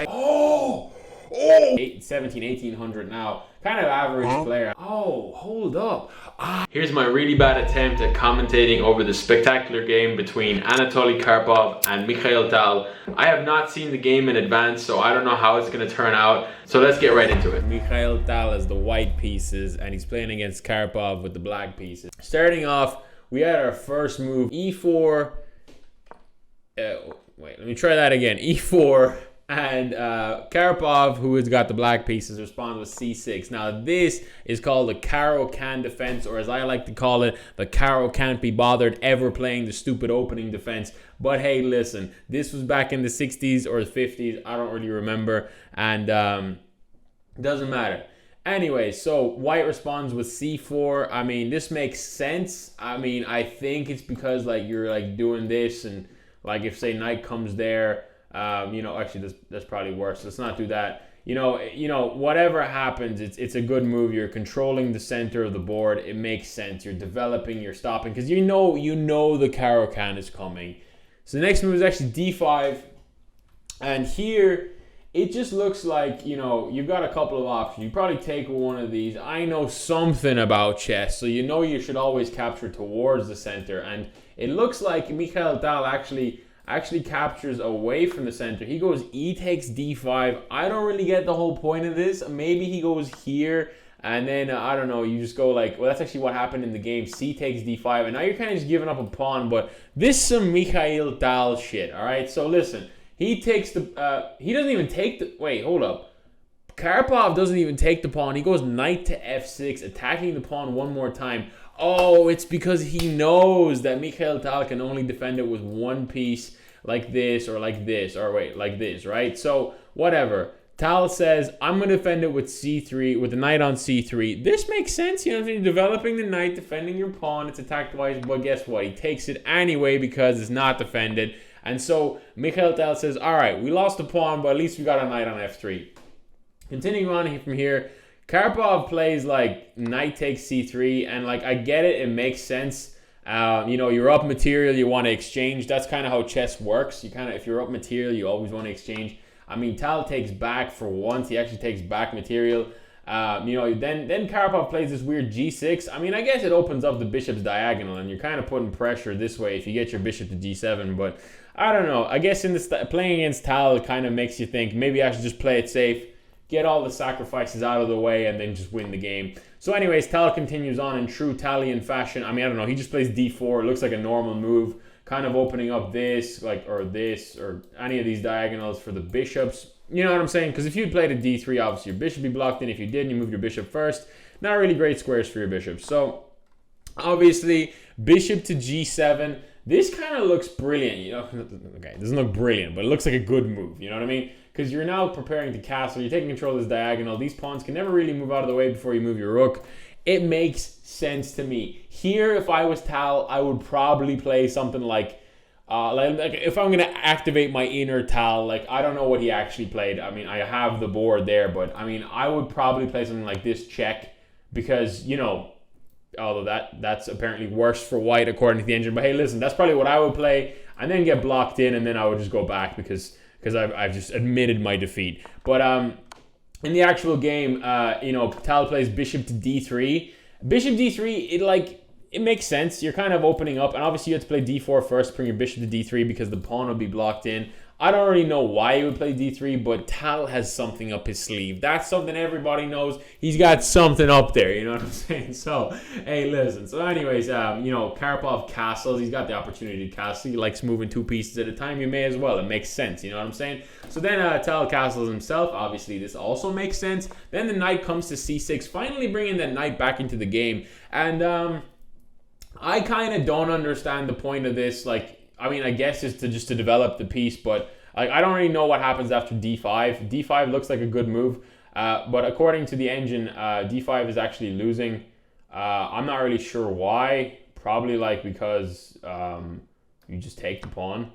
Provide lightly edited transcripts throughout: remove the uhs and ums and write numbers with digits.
Oh! 1800 now. Kind of average player. Oh, hold up. Here's my really bad attempt at commentating over the spectacular game between Anatoly Karpov and Mikhail Tal. I have not seen the game in advance, so I don't know how it's going to turn out. So let's get right into it. Mikhail Tal has the white pieces, and he's playing against Karpov with the black pieces. Starting off, we had our first move, e4. Wait, let me try that again. e4. And Karpov, who has got the black pieces, responds with c6. Now this is called the Caro-Can defense, or as I like to call it, the Caro can't be bothered ever playing the stupid opening defense. But hey, listen, this was back in the 60s or the 50s, I don't really remember, and doesn't matter. Anyway, so white responds with c4. I mean, this makes sense. I mean, I think it's because like you're like doing this, and like if say knight comes there, actually that's probably worse. Let's not do that. Whatever happens, it's a good move. You're controlling the center of the board. It makes sense. You're developing, you're stopping, because you know the Caro-Can is coming. So the next move is actually d5, and here it just looks like you've got a couple of options. You probably take one of these. I know something about chess, so you should always capture towards the center, and it looks like Mikhail Tal actually captures away from the center. He goes e takes d5. I don't really get the whole point of this. Maybe he goes here, and then I don't know, you just go like, well, that's actually what happened in the game. C takes d5, and now you're kind of just giving up a pawn. But this is some Mikhail Tal shit. All right, so listen, he takes the he doesn't even take the, wait, hold up. Karpov doesn't even take the pawn. He goes knight to f6, attacking the pawn one more time. Oh, it's because he knows that Mikhail Tal can only defend it with one piece, like this, or like this, or wait, like this, right? So, whatever. Tal says, I'm going to defend it with c3, with the knight on c3. This makes sense, you're developing the knight, defending your pawn, it's attacked twice, but guess what? He takes it anyway because it's not defended. And so, Mikhail Tal says, alright, we lost the pawn, but at least we got a knight on f3. Continuing on from here, Karpov plays like knight takes c3, and like I get it, it makes sense. You're up material, you want to exchange. That's kind of how chess works. If you're up material, you always want to exchange. I mean, Tal takes back for once. He actually takes back material. Then Karpov plays this weird g6. I mean, I guess it opens up the bishop's diagonal, and you're kind of putting pressure this way if you get your bishop to g7. But I don't know. I guess playing against Tal, it kind of makes you think maybe I should just play it safe, get all the sacrifices out of the way, and then just win the game. So anyways, Tal continues on in true Talian fashion. I mean, I don't know, he just plays d4. It looks like a normal move, kind of opening up this, or this, or any of these diagonals for the bishops. You know what I'm saying? Because if you'd played a d3, obviously your bishop would be blocked in. If you didn't, you move your bishop first. Not really great squares for your bishop. So, obviously, bishop to g7. This kind of looks brilliant, Okay, it doesn't look brilliant, but it looks like a good move, you know what I mean? Because you're now preparing to castle, you're taking control of this diagonal. These pawns can never really move out of the way before you move your rook. It makes sense to me. Here, if I was Tal, I would probably play something like if I'm going to activate my inner Tal, like I don't know what he actually played. I mean, I have the board there, but I mean, I would probably play something like this check because, although that's apparently worse for white according to the engine. But hey, listen, that's probably what I would play, and then get blocked in, and then I would just go back because I've just admitted my defeat. But in the actual game, Tal plays bishop to d3. Bishop d3, it makes sense. You're kind of opening up, and obviously you have to play d4 first, bring your bishop to d3 because the pawn will be blocked in. I don't really know why he would play d3, but Tal has something up his sleeve. That's something everybody knows. He's got something up there, you know what I'm saying? So, hey, listen. So anyways, Karpov castles. He's got the opportunity to castle. He likes moving two pieces at a time. You may as well. It makes sense, you know what I'm saying? So then Tal castles himself. Obviously, this also makes sense. Then the knight comes to c6, finally bringing that knight back into the game. And I kind of don't understand the point of this, I guess it's just to develop the piece, but I don't really know what happens after d5. d5 looks like a good move, but according to the engine, d5 is actually losing. I'm not really sure why. Probably because you just take the pawn.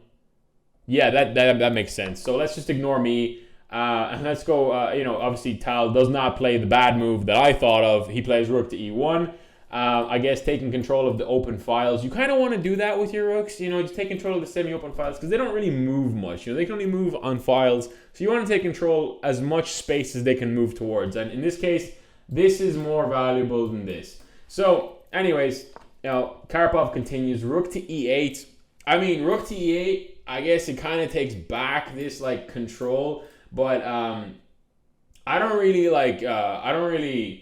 Yeah, that makes sense. So let's just ignore me, and let's go. Obviously Tal does not play the bad move that I thought of. He plays rook to e1. I guess taking control of the open files. You kind of want to do that with your rooks, just take control of the semi-open files because they don't really move much. They can only move on files. So you want to take control as much space as they can move towards. And in this case, this is more valuable than this. So anyways, Karpov continues. Rook to e8. I mean, rook to e8, I guess it kind of takes back this like control, but I don't really like vibe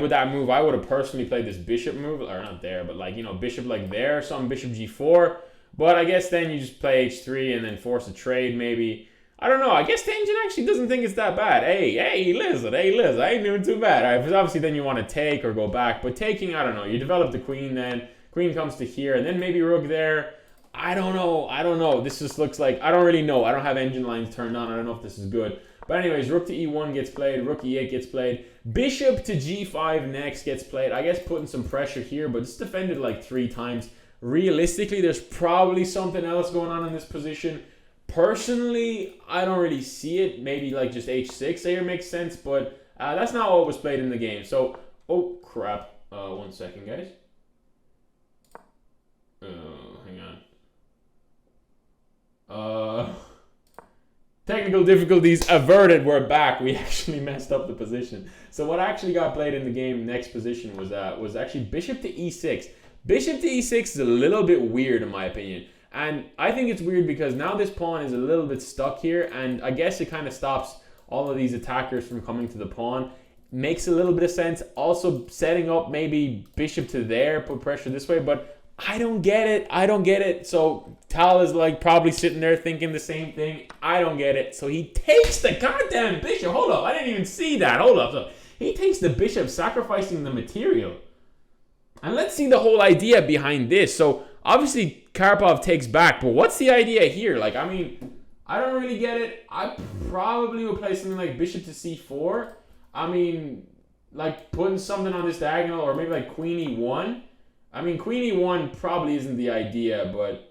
with that move. I would have personally played this bishop move, or not there, but like, bishop like there or something, bishop g4. But I guess then you just play h3 and then force a trade maybe. I don't know. I guess the engine actually doesn't think it's that bad. Hey, listen, I ain't doing too bad. All right, because obviously then you want to take or go back. But taking, I don't know. You develop the queen then. Queen comes to here, and then maybe rook there. I don't know. This just looks like, I don't really know. I don't have engine lines turned on. I don't know if this is good. But anyways, rook to e1 gets played. Rook e8 gets played. Bishop to g5 next gets played. I guess putting some pressure here, but it's defended like 3 times. Realistically, there's probably something else going on in this position. Personally, I don't really see it. Maybe like just h6 here makes sense, but that's not what was played in the game. So, oh crap. 1 second, guys. Hang on. Technical difficulties averted. We're back. We actually messed up the position. So what actually got played in the game next position was actually bishop to e6. Bishop to e6 is a little bit weird in my opinion. And I think it's weird because now this pawn is a little bit stuck here, and I guess it kind of stops all of these attackers from coming to the pawn. Makes a little bit of sense. Also setting up maybe bishop to there, put pressure this way, but I don't get it. So Tal is like probably sitting there thinking the same thing. I don't get it. So he takes the goddamn bishop. Hold up, I didn't even see that. Hold up. So he takes the bishop, sacrificing the material. And let's see the whole idea behind this. So obviously Karpov takes back, but what's the idea here? Like, I mean, I don't really get it. I probably would play something like bishop to c4. I mean, like putting something on this diagonal, or maybe like queen e1. I mean, queen e1 probably isn't the idea, but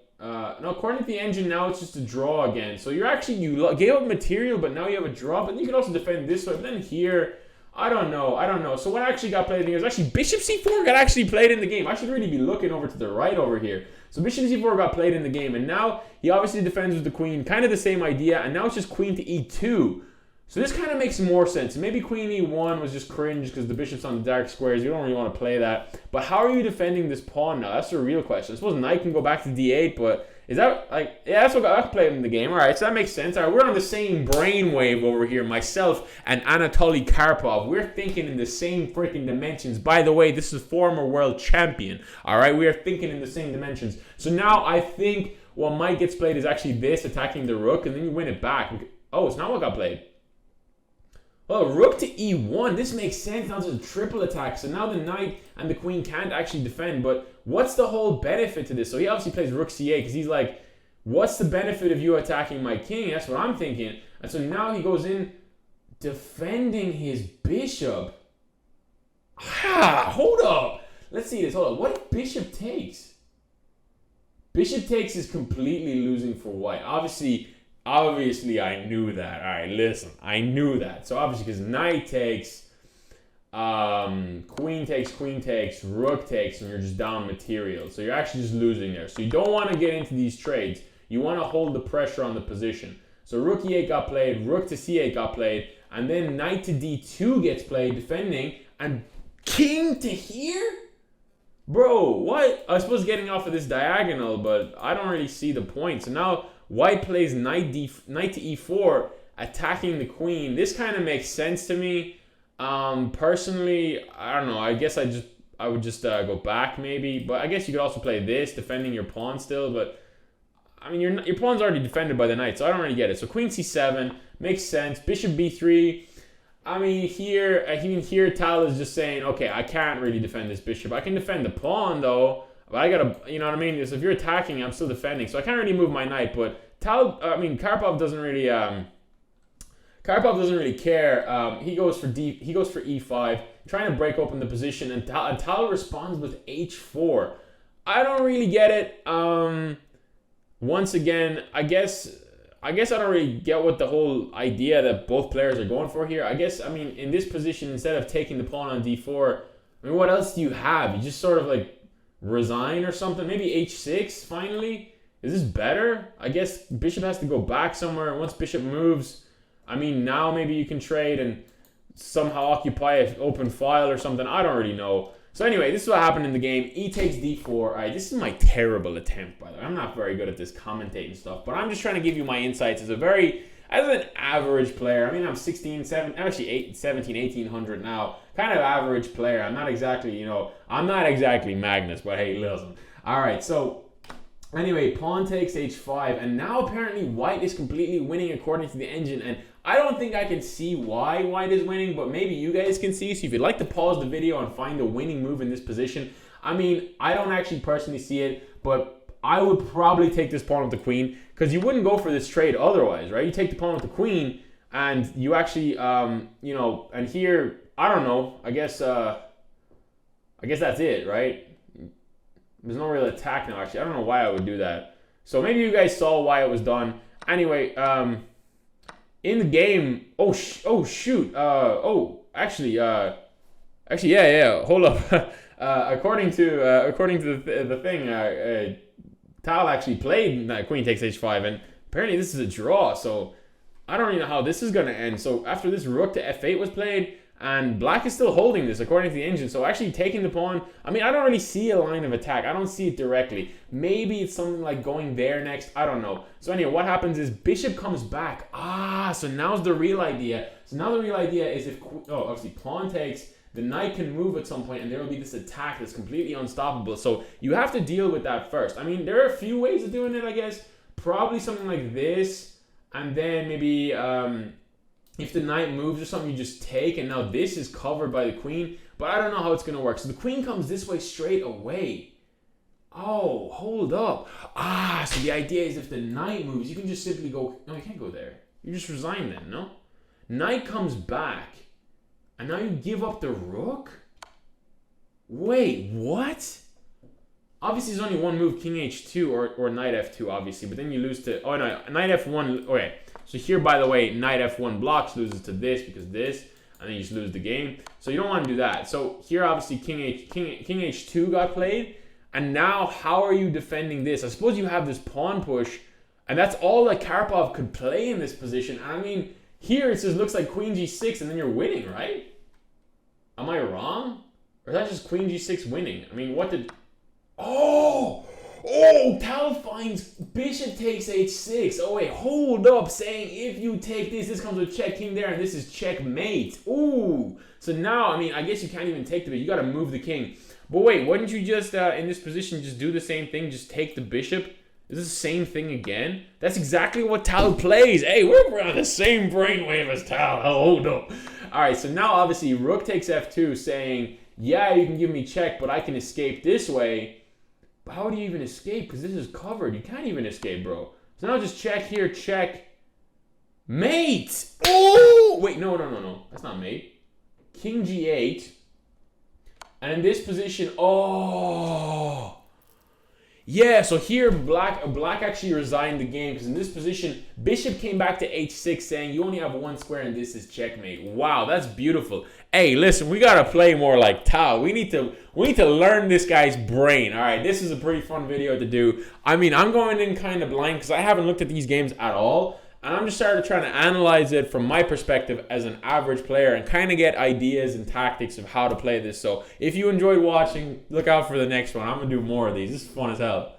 no, according to the engine, now it's just a draw again. So you're actually, you gave up material, but now you have a draw. But you can also defend this way. But then here, I don't know. So what actually got played in here is actually bishop c4 got actually played in the game. I should really be looking over to the right over here. So bishop c4 got played in the game. And now he obviously defends with the queen. Kind of the same idea. And now it's just queen to e2. So this kind of makes more sense. Maybe queen e1 was just cringe because the bishop's on the dark squares. You don't really want to play that. But how are you defending this pawn now? That's the real question. I suppose knight can go back to d8, but is that like, yeah, that's what got played in the game. All right, so that makes sense. All right, we're on the same brainwave over here. Myself and Anatoly Karpov. We're thinking in the same freaking dimensions. By the way, this is former world champion. All right, we are thinking in the same dimensions. So now I think what might gets played is actually this, attacking the rook, and then you win it back. Oh, it's not what got played. Oh, rook to e1. This makes sense. Now it's a triple attack. So now the knight and the queen can't actually defend. But what's the whole benefit to this? So he obviously plays rook c8 because he's like, what's the benefit of you attacking my king? That's what I'm thinking. And so now he goes in defending his bishop. Hold up. Let's see this. Hold up. What if bishop takes? Bishop takes is completely losing for white. Obviously, I knew that. All right, listen, I knew that. So obviously, because knight takes, queen takes, rook takes, and you're just down material. So you're actually just losing there. So you don't want to get into these trades. You want to hold the pressure on the position. So rook e8 got played, rook to c8 got played, and then knight to d2 gets played, defending, and king to here? Bro, what? I was supposed to getting off of this diagonal, but I don't really see the point. So now white plays knight to e4, attacking the queen. This kind of makes sense to me. Personally, I don't know. I guess I would just go back maybe. But I guess you could also play this, defending your pawn still. But I mean, your pawn's already defended by the knight, so I don't really get it. So queen c7 makes sense. Bishop b3. I mean, here Tal is just saying, okay, I can't really defend this bishop. I can defend the pawn though. But I gotta, you know what I mean? Because if you're attacking, I'm still defending, so I can't really move my knight. But Karpov doesn't really care. He goes for e5, trying to break open the position, and Tal responds with h4. I don't really get it. Once again, I guess I don't really get what the whole idea that both players are going for here. I mean, in this position, instead of taking the pawn on d4, I mean, what else do you have? You just sort of like resign or something? Maybe h6 finally? Is this better? I guess bishop has to go back somewhere. Once bishop moves, I mean, now maybe you can trade and somehow occupy an open file or something. I don't really know. So anyway, this is what happened in the game. E takes d4. All right, this is my terrible attempt, by the way. I'm not very good at this commentating stuff, but I'm just trying to give you my insights as an average player. I mean, I'm 1800 now. Kind of average player. I'm not exactly, I'm not exactly Magnus, but hey, listen. All right, so anyway, pawn takes h5, and now apparently white is completely winning according to the engine, and I don't think I can see why white is winning, but maybe you guys can see. So if you'd like to pause the video and find the winning move in this position, I mean, I don't actually personally see it, but I would probably take this pawn with the queen, because you wouldn't go for this trade otherwise, right? You take the pawn with the queen, and you actually, and here, I don't know, I guess that's it, right? There's no real attack now, actually. I don't know why I would do that. So maybe you guys saw why it was done. Anyway, in the game, actually, hold up. According to the thing, Tal actually played queen takes h5, and apparently this is a draw. So I don't even know how this is gonna end. So after this, rook to f8 was played, and black is still holding this according to the engine. So actually taking the pawn, I mean, I don't really see a line of attack. I don't see it directly. Maybe it's something like going there next. I don't know. So anyway, what happens is bishop comes back. So now's the real idea. So now the real idea is obviously pawn takes, the knight can move at some point, and there will be this attack that's completely unstoppable. So you have to deal with that first. I mean, there are a few ways of doing it, I guess. Probably something like this, and then maybe if the knight moves or something, you just take, and now this is covered by the queen. But I don't know how it's going to work. So the queen comes this way straight away. Oh, hold up. So the idea is if the knight moves, you can just simply go... No, you can't go there. You just resign then, no? Knight comes back. And now you give up the rook? Wait, what? Obviously, there's only one move, king h2 or knight f2, obviously. But then you lose to... Oh, no, knight f1... Okay. So here, by the way, knight f1 blocks, loses to this because this, and then you just lose the game. So you don't want to do that. So here, obviously, king h2 got played, and now how are you defending this? I suppose you have this pawn push, and that's all that Karpov could play in this position. I mean, here it just looks like queen g6, and then you're winning, right? Am I wrong? Or is that just queen g6 winning? I mean, what did... Tal finds bishop takes h6. Oh, wait, hold up. Saying if you take this comes with check king there, and this is checkmate. Ooh. So now, I mean, I guess you can't even take the bishop. You got to move the king. But wait, wouldn't you just, in this position, just do the same thing? Just take the bishop? Is this the same thing again? That's exactly what Tal plays. Hey, we're on the same brainwave as Tal. Hold up. All right, so now, obviously, rook takes f2, saying, yeah, you can give me check, but I can escape this way. How do you even escape? Because this is covered. You can't even escape, bro. So now just check here, check. Mate! Oh! Wait, no. That's not mate. King g8. And in this position, yeah, so here black actually resigned the game, because in this position, bishop came back to h6 saying you only have one square and this is checkmate. Wow, that's beautiful. Hey, listen, we gotta play more like Tal. We need to learn this guy's brain. All right, this is a pretty fun video to do. I mean, I'm going in kind of blind because I haven't looked at these games at all. And I'm just trying to analyze it from my perspective as an average player and kind of get ideas and tactics of how to play this. So if you enjoyed watching, look out for the next one. I'm going to do more of these. This is fun as hell.